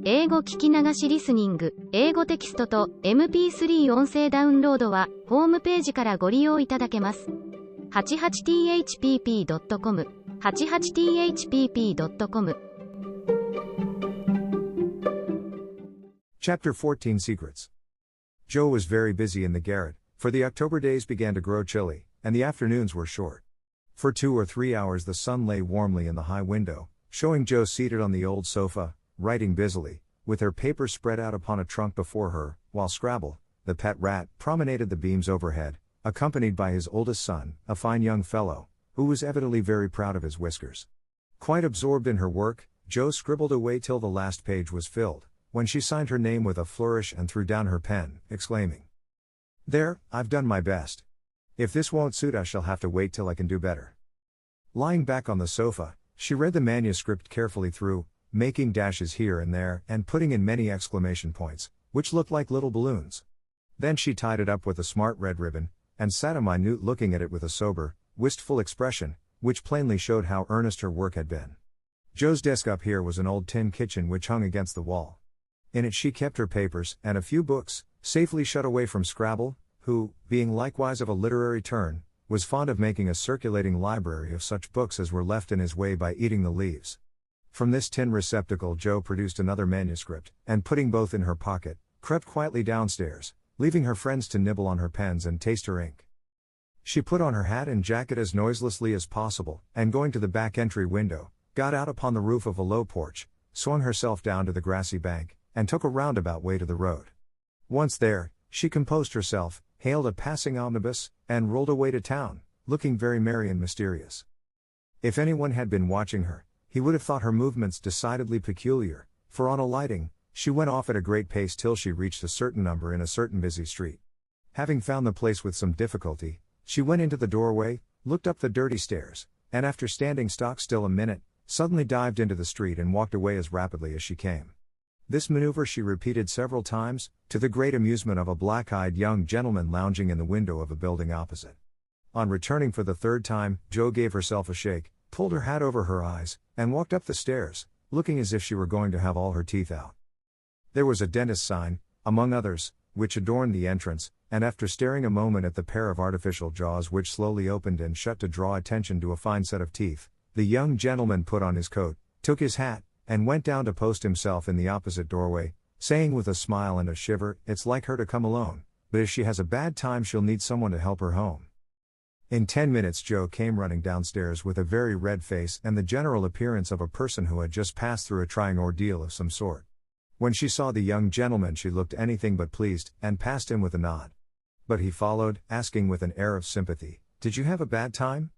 英語聞き流しリスニング、英語テキストと MP3 音声ダウンロードはホームページからご利用いただけます。88thpp.com 88thpp.com Chapter 14 Secrets. Joe was very busy in the garret, for the October days began to grow chilly, and the afternoons were short. For 2 or 3 hours the sun lay warmly in the high window, showing Joe seated on the old sofa, writing busily, with her paper spread out upon a trunk before her, while Scrabble, the pet rat, promenaded the beams overhead, accompanied by his oldest son, a fine young fellow, who was evidently very proud of his whiskers. Quite absorbed in her work, Joe scribbled away till the last page was filled, when she signed her name with a flourish and threw down her pen, exclaiming, "There, I've done my best. If this won't suit I shall have to wait till I can do better." Lying back on the sofa, she read the manuscript carefully through, making dashes here and there and putting in many exclamation points, which looked like little balloons. Then she tied it up with a smart red ribbon, and sat a minute looking at it with a sober, wistful expression, which plainly showed how earnest her work had been. Joe's desk up here was an old tin kitchen which hung against the wall. In it she kept her papers and a few books, safely shut away from Scrabble, who, being likewise of a literary turn, was fond of making a circulating library of such books as were left in his way by eating the leaves. From this tin receptacle Joe produced another manuscript, and putting both in her pocket, crept quietly downstairs, leaving her friends to nibble on her pens and taste her ink. She put on her hat and jacket as noiselessly as possible, and going to the back entry window, got out upon the roof of a low porch, swung herself down to the grassy bank, and took a roundabout way to the road. Once there, she composed herself, hailed a passing omnibus, and rolled away to town, looking very merry and mysterious. If anyone had been watching her, he would have thought her movements decidedly peculiar, for on alighting, she went off at a great pace till she reached a certain number in a certain busy street. Having found the place with some difficulty, she went into the doorway, looked up the dirty stairs, and after standing stock still a minute, suddenly dived into the street and walked away as rapidly as she came. This maneuver she repeated several times, to the great amusement of a black-eyed young gentleman lounging in the window of a building opposite. On returning for the third time, Joe gave herself a shake, pulled her hat over her eyes, and walked up the stairs, looking as if she were going to have all her teeth out. There was a dentist's sign, among others, which adorned the entrance, and after staring a moment at the pair of artificial jaws which slowly opened and shut to draw attention to a fine set of teeth, the young gentleman put on his coat, took his hat, and went down to post himself in the opposite doorway, saying with a smile and a shiver, "It's like her to come alone, but if she has a bad time she'll need someone to help her home." In 10 minutes Joe came running downstairs with a very red face and the general appearance of a person who had just passed through a trying ordeal of some sort. When she saw the young gentleman she looked anything but pleased, and passed him with a nod. But he followed, asking with an air of sympathy, "Did you have a bad time?"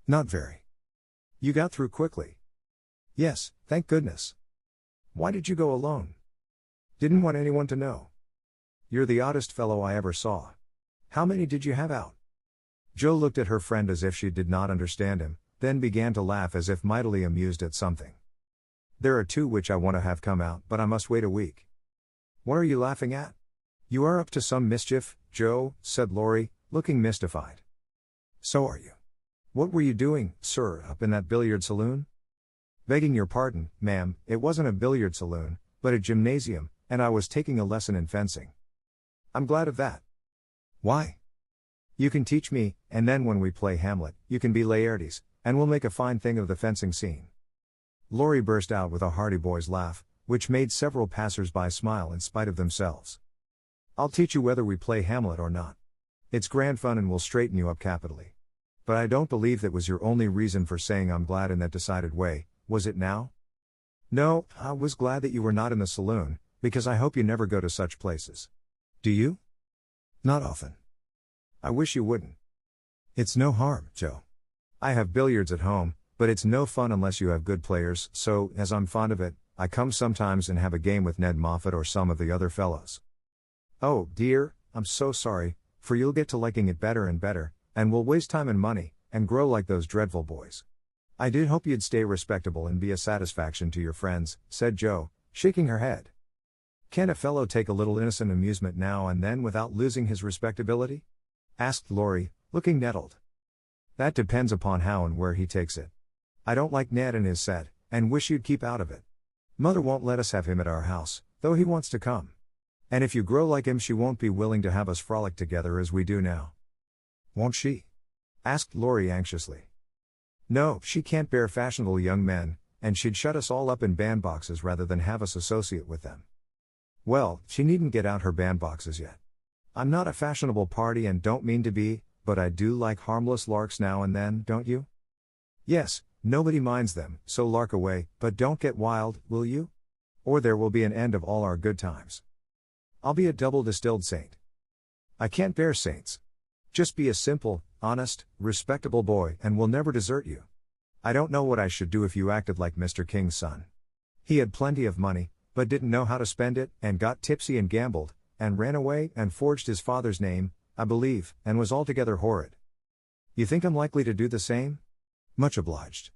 "Not very." "You got through quickly." "Yes, thank goodness." "Why did you go alone?" "Didn't want anyone to know." "You're the oddest fellow I ever saw. How many did you have out?" Joe looked at her friend as if she did not understand him, then began to laugh as if mightily amused at something. "There are 2 which I want to have come out, but I must wait a week." "What are you laughing at? You are up to some mischief, Joe," said Laurie, looking mystified. "So are you. What were you doing, sir, up in that billiard saloon?" "Begging your pardon, ma'am, it wasn't a billiard saloon, but a gymnasium, and I was taking a lesson in fencing." "I'm glad of that." "Why?" "You can teach me, and then when we play Hamlet, you can be Laertes, and we'll make a fine thing of the fencing scene." Laurie burst out with a hearty boy's laugh, which made several passers-by smile in spite of themselves. "I'll teach you whether we play Hamlet or not. It's grand fun and will straighten you up capitally. But I don't believe that was your only reason for saying I'm glad in that decided way, was it now?" "No, I was glad that you were not in the saloon, because I hope you never go to such places." "Do you?" "Not often." "I wish you wouldn't." "It's no harm, Joe. I have billiards at home, but it's no fun unless you have good players, so, as I'm fond of it, I come sometimes and have a game with Ned Moffat or some of the other fellows." "Oh, dear, I'm so sorry, for you'll get to liking it better and better, and will waste time and money, and grow like those dreadful boys. I did hope you'd stay respectable and be a satisfaction to your friends," said Joe, shaking her head. "Can't a fellow take a little innocent amusement now and then without losing his respectability?" asked Laurie, looking nettled. "That depends upon how and where he takes it. I don't like Ned and his set, and wish you'd keep out of it. Mother won't let us have him at our house, though he wants to come. And if you grow like him, she won't be willing to have us frolic together as we do now. Won't she? Asked Laurie anxiously. No, she can't bear fashionable young men, and she'd shut us all up in bandboxes rather than have us associate with them. Well, she needn't get out her bandboxes yet. I'm not a fashionable party and don't mean to be, but I do like harmless larks now and then, don't you? Yes, nobody minds them, so lark away, but don't get wild, will you? Or there will be an end of all our good times. I'll be a double distilled saint. I can't bear saints. Just be a simple, honest, respectable boy and we'll never desert you. I don't know what I should do if you acted like Mr. King's son. He had plenty of money, but didn't know how to spend it, and got tipsy and gambled, and ran away and forged his father's name, I believe, and was altogether horrid. You think I'm likely to do the same? Much obliged.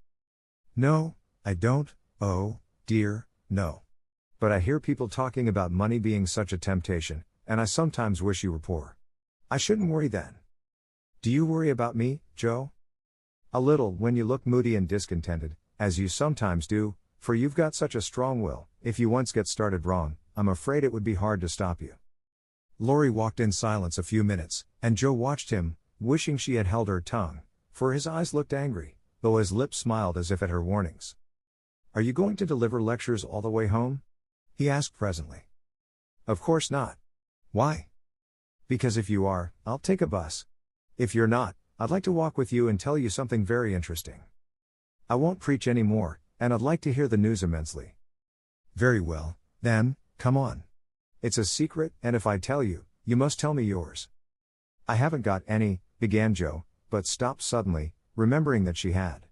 No, I don't, oh, dear, no. But I hear people talking about money being such a temptation, and I sometimes wish you were poor. I shouldn't worry then. Do you worry about me, Joe? A little when you look moody and discontented, as you sometimes do, for you've got such a strong will. If you once get started wrong, I'm afraid it would be hard to stop you. Laurie walked in silence a few minutes, and Joe watched him, wishing she had held her tongue, for his eyes looked angry, though his lips smiled as if at her warnings. Are you going to deliver lectures all the way home? He asked presently. Of course not. Why? Because if you are, I'll take a bus. If you're not, I'd like to walk with you and tell you something very interesting. I won't preach any more, and I'd like to hear the news immensely. Very well, then, come on. It's a secret, and if I tell you, you must tell me yours. I haven't got any, began Joe, but stopped suddenly, remembering that she had.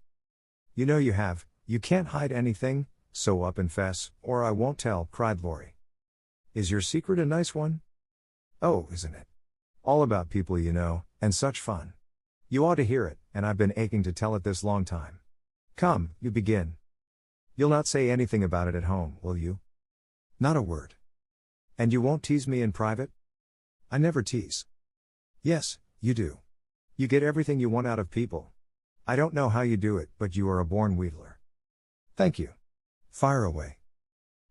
You know you have, you can't hide anything, so up and fess, or I won't tell, cried Laurie. Is your secret a nice one? Oh, isn't it? All about people you know, and such fun. You ought to hear it, and I've been aching to tell it this long time. Come, you begin. You'll not say anything about it at home, will you? Not a word. And you won't tease me in private? I never tease. Yes, you do. You get everything you want out of people. I don't know how you do it, but you are a born wheedler. Thank you. Fire away.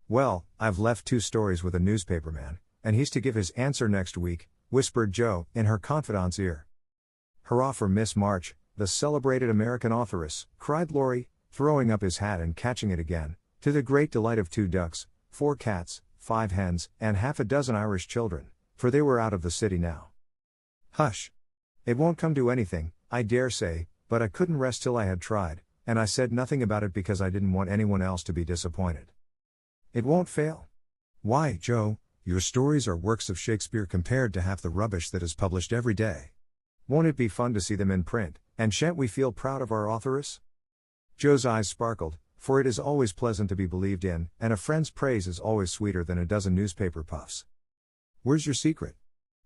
Well, I've left 2 stories with a newspaperman, and he's to give his answer next week, whispered Joe, in her confidant's ear. Hurrah for Miss March, the celebrated American authoress, cried Laurie, throwing up his hat and catching it again, to the great delight of 2 ducks, 4 cats, 5 hens, and half a dozen Irish children, for they were out of the city now. Hush. It won't come to anything, I dare say, but I couldn't rest till I had tried, and I said nothing about it because I didn't want anyone else to be disappointed. It won't fail. Why, Joe, your stories are works of Shakespeare compared to half the rubbish that is published every day. Won't it be fun to see them in print, and shan't we feel proud of our authoress? Joe's eyes sparkled, for it is always pleasant to be believed in, and a friend's praise is always sweeter than a dozen newspaper puffs. Where's your secret?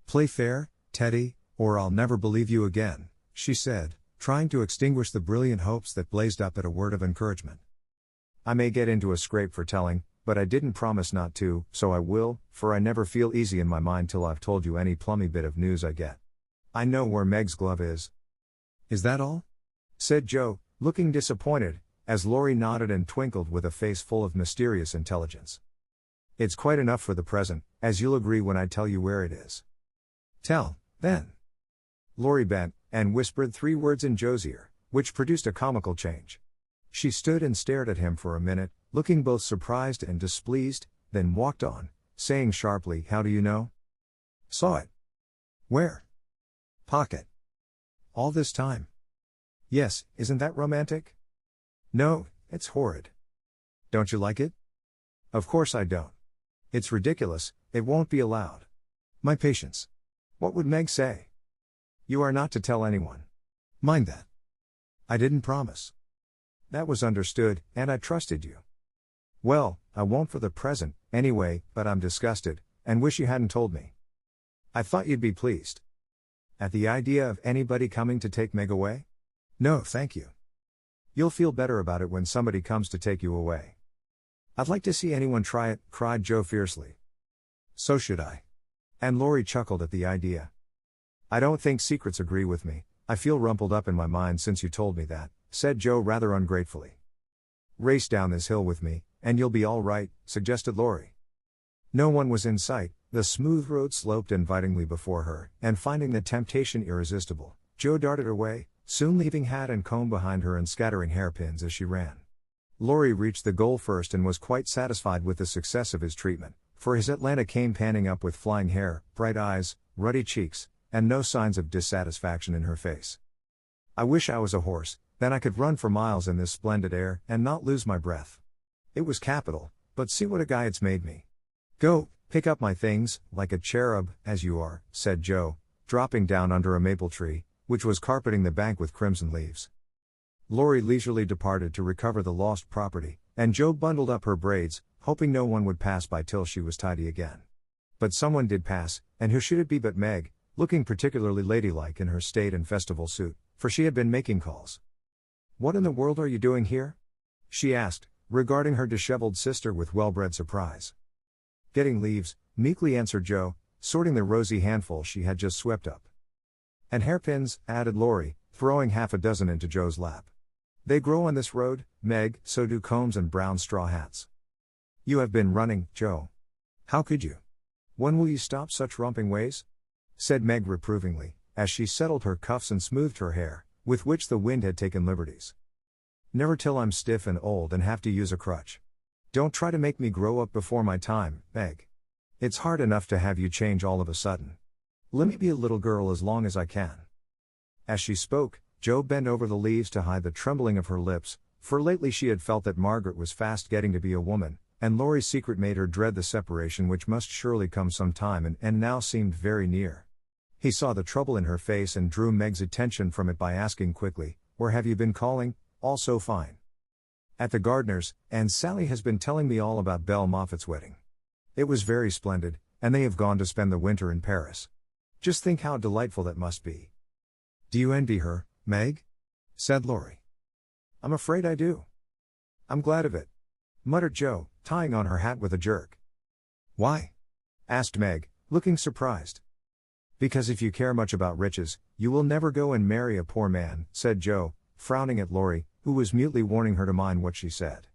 Play fair, Teddy, or I'll never believe you again, she said, trying to extinguish the brilliant hopes that blazed up at a word of encouragement. I may get into a scrape for telling, but I didn't promise not to, so I will, for I never feel easy in my mind till I've told you any plummy bit of news I get. I know where Meg's glove is. Is that all? Said Joe, looking disappointed, as Laurie nodded and twinkled with a face full of mysterious intelligence. It's quite enough for the present, as you'll agree when I tell you where it is. Tell, then. Laurie bent, and whispered 3 words in Joe's ear, which produced a comical change. She stood and stared at him for a minute, looking both surprised and displeased, then walked on, saying sharply, How do you know? Saw it. Where? Pocket. All this time? Yes, isn't that romantic? No, it's horrid. Don't you like it? Of course I don't. It's ridiculous, it won't be allowed. My patience. What would Meg say? You are not to tell anyone. Mind that. I didn't promise. That was understood, and I trusted you. Well, I won't for the present, anyway, but I'm disgusted, and wish you hadn't told me. I thought you'd be pleased. At the idea of anybody coming to take Meg away? No, thank you. You'll feel better about it when somebody comes to take you away. I'd like to see anyone try it, cried Joe fiercely. So should I. And Laurie chuckled at the idea. I don't think secrets agree with me, I feel rumpled up in my mind since you told me that, said Joe rather ungratefully. Race down this hill with me, and you'll be all right, suggested Lori. No one was in sight, the smooth road sloped invitingly before her, and finding the temptation irresistible, Jo darted away, soon leaving hat and comb behind her and scattering hairpins as she ran. Lori reached the goal first and was quite satisfied with the success of his treatment, for his Atlanta came panning up with flying hair, bright eyes, ruddy cheeks, and no signs of dissatisfaction in her face. I wish I was a horse, then I could run for miles in this splendid air and not lose my breath. It was capital, but see what a guy it's made me. Go, pick up my things, like a cherub, as you are, said Jo, dropping down under a maple tree, which was carpeting the bank with crimson leaves. Lori leisurely departed to recover the lost property, and Jo bundled up her braids, hoping no one would pass by till she was tidy again. But someone did pass, and who should it be but Meg, looking particularly ladylike in her state and festival suit, for she had been making calls. "What in the world are you doing here?" she asked, regarding her disheveled sister with well-bred surprise. "Getting leaves," meekly answered Jo, sorting the rosy handful she had just swept up. "And hairpins," added Lori, throwing half a dozen into Jo's lap. "They grow on this road, Meg, so do combs and brown straw hats. You have been running, Jo. How could you? When will you stop such romping ways?" said Meg reprovingly, as she settled her cuffs and smoothed her hair, with which the wind had taken liberties. "Never till I'm stiff and old and have to use a crutch. Don't try to make me grow up before my time, Meg. It's hard enough to have you change all of a sudden. Let me be a little girl as long as I can." As she spoke, Jo bent over the leaves to hide the trembling of her lips, for lately she had felt that Margaret was fast getting to be a woman, and Lori's secret made her dread the separation which must surely come some time and now seemed very near. He saw the trouble in her face and drew Meg's attention from it by asking quickly, "Where have you been calling? All so fine." "At the gardener's, and Sally has been telling me all about Belle Moffat's wedding. It was very splendid, and they have gone to spend the winter in Paris. Just think how delightful that must be." "Do you envy her, Meg?" said Lori. "I'm afraid I do." "I'm glad of it," muttered Jo, tying on her hat with a jerk. "Why?" asked Meg, looking surprised. "Because if you care much about riches, you will never go and marry a poor man," said Jo, frowning at Lori, who was mutely warning her to mind what she said.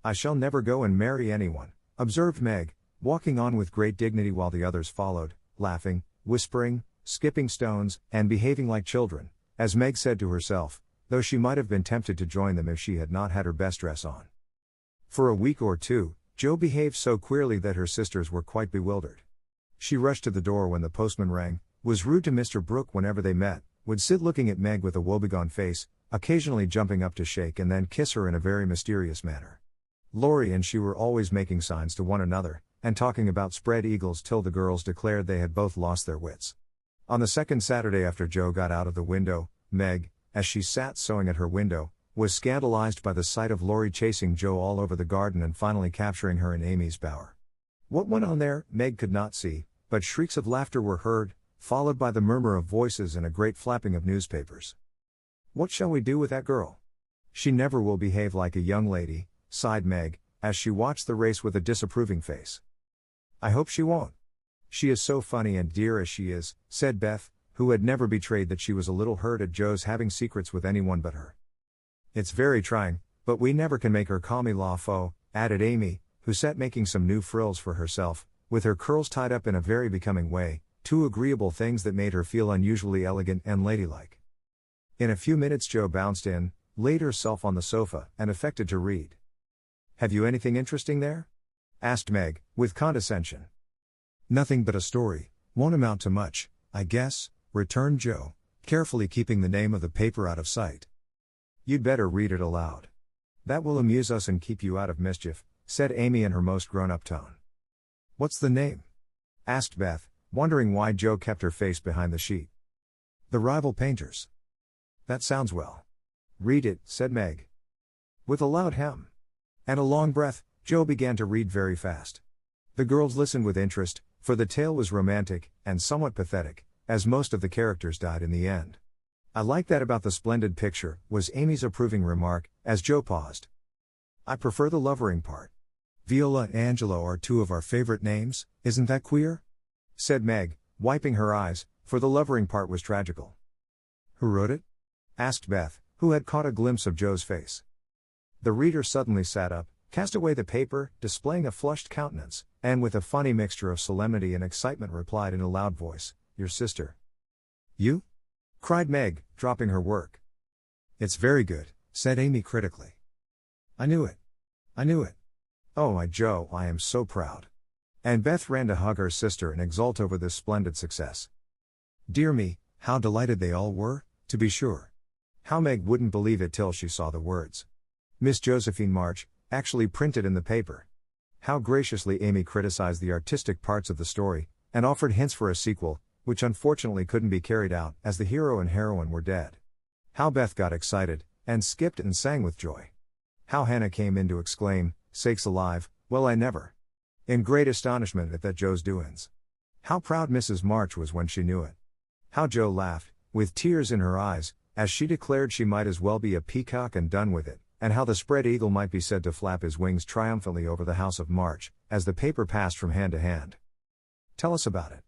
"I shall never go and marry anyone," observed Meg, walking on with great dignity while the others followed, laughing, whispering, skipping stones, and behaving like children, as Meg said to herself, though she might have been tempted to join them if she had not had her best dress on. For a week or two, Jo behaved so queerly that her sisters were quite bewildered. She rushed to the door when the postman rang, was rude to Mr. Brooke whenever they met, would sit looking at Meg with a woebegone face, occasionally jumping up to shake and then kiss her in a very mysterious manner. Lori and she were always making signs to one another, and talking about spread eagles till the girls declared they had both lost their wits. On the second Saturday after Jo got out of the window, Meg, as she sat sewing at her window, was scandalized by the sight of Lori chasing Jo all over the garden and finally capturing her in Amy's bower. What went on there, Meg could not see, but shrieks of laughter were heard, followed by the murmur of voices and a great flapping of newspapers. "What shall we do with that girl? She never will behave like a young lady," sighed Meg, as she watched the race with a disapproving face. "I hope she won't. She is so funny and dear as she is," said Beth, who had never betrayed that she was a little hurt at Jo's having secrets with anyone but her. "It's very trying, but we never can make her call me la faux," added Amy, who sat making some new frills for herself, with her curls tied up in a very becoming way, two agreeable things that made her feel unusually elegant and ladylike. In a few minutes Jo bounced in, laid herself on the sofa, and affected to read. "Have you anything interesting there?" asked Meg, with condescension. "Nothing but a story, won't amount to much, I guess," returned Jo, carefully keeping the name of the paper out of sight. "You'd better read it aloud. That will amuse us and keep you out of mischief," said Amy in her most grown-up tone. "What's the name?" asked Beth, wondering why Jo kept her face behind the sheet. "The Rival Painters." "That sounds well. Read it," said Meg. With a loud hem and a long breath, Jo began to read very fast. The girls listened with interest, for the tale was romantic, and somewhat pathetic, as most of the characters died in the end. "I like that about the splendid picture," was Amy's approving remark, as Jo paused. "I prefer the lovering part. Viola and Angelo are two of our favorite names, isn't that queer?" said Meg, wiping her eyes, for the lovering part was tragical. "Who wrote it?" asked Beth, who had caught a glimpse of Jo's face. The reader suddenly sat up, cast away the paper, displaying a flushed countenance, and with a funny mixture of solemnity and excitement replied in a loud voice, "Your sister." "You?" cried Meg, dropping her work. "It's very good," said Amy critically. "I knew it. I knew it. Oh my Joe, I am so proud." And Beth ran to hug her sister and exult over this splendid success. Dear me, how delighted they all were, to be sure. How Meg wouldn't believe it till she saw the words, "Miss Josephine March," actually printed in the paper. How graciously Amy criticized the artistic parts of the story, and offered hints for a sequel, which unfortunately couldn't be carried out as the hero and heroine were dead. How Beth got excited, and skipped and sang with joy. How Hannah came in to exclaim, "Sakes alive, well I never," in great astonishment at that Joe's doings. How proud Mrs. March was when she knew it. How Joe laughed, with tears in her eyes, as she declared she might as well be a peacock and done with it, and how the spread eagle might be said to flap his wings triumphantly over the house of March, as the paper passed from hand to hand. "Tell us about it.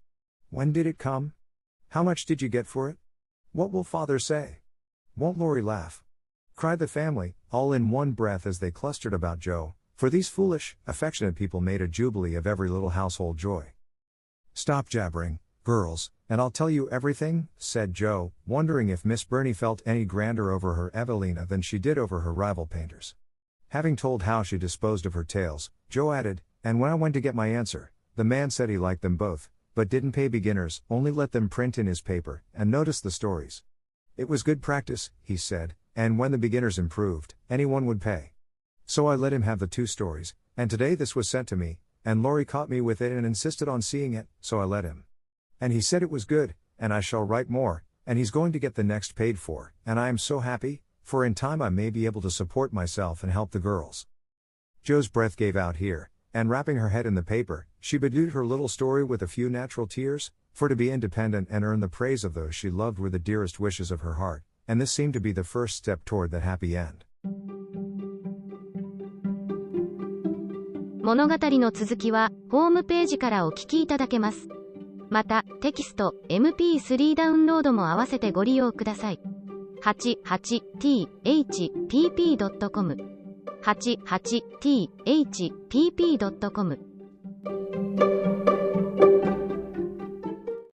When did it come? How much did you get for it? What will father say? Won't Laurie laugh?" cried the family, all in one breath as they clustered about Joe, for these foolish, affectionate people made a jubilee of every little household joy. "Stop jabbering, girls, and I'll tell you everything," said Joe, wondering if Miss Burney felt any grander over her Evelina than she did over her rival painters. Having told how she disposed of her tales, Joe added, "And when I went to get my answer, the man said he liked them both, but didn't pay beginners, only let them print in his paper, and notice the stories. It was good practice, he said, and when the beginners improved, anyone would pay. So I let him have the 2 stories, and today this was sent to me, and Laurie caught me with it and insisted on seeing it, so I let him. And he said it was good, and I shall write more, and he's going to get the next paid for, and I am so happy, for in time I may be able to support myself and help the girls." Joe's breath gave out here, and wrapping her head in the paper, she bedewed her little story with a few natural tears, for to be independent and earn the praise of those she loved were the dearest wishes of her heart, and this seemed to be the first step toward that happy end. 物語の続きは、ホームページからお聞きいただけます。また、テキスト、MP3 ダウンロードも合わせてご利用ください。88thpp.com 88thpp.com